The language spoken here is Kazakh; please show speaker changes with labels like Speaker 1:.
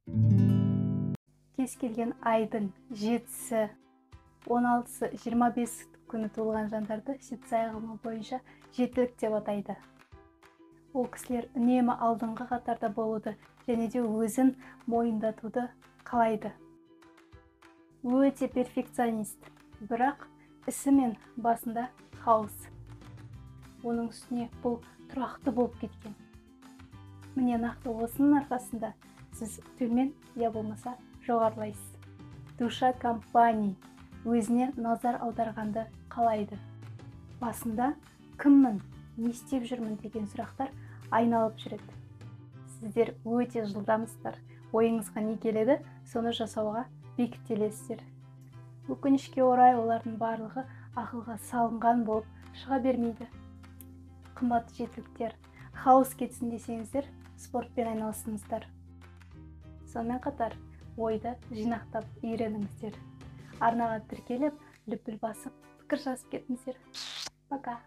Speaker 1: Кез келген айдың 7-сі, 16-сы, 25 күні туылған жандарды Сицай ағымы бойынша жетілік деп атайды. Ол кісілер үнемі алдыңғы қатарда болуды және де өзін мойындатуды қалайды. Өте перфекционист, бірақ ісі мен басында хаос. Оның үстіне бұл тұрақты болып кеткен. Міне нақты осының арқасында сіз төмен я болмаса жоғарылайсыз. Душа компания өзіне назар аударғанды қалайды. Басында кіммін, не істеп жүрмін деген сұрақтар айналып жүреді. Сіздер өте жылдамсыздар. Ойыңызға не келеді, соны жасауға бекітілесіздер. Өкінішке орай олардың барлығы ақылға салынған болып шыға бермейді. Қымбатты жетіліктер, хаос кетсін десеңіздер, спортпен айналысыңыздар. Сонымен қатар ойды жинақтап үйреніңіздер. Арнаға тіркеліп, лүпіл басып, пікір жазып кетіңіздер. Пока!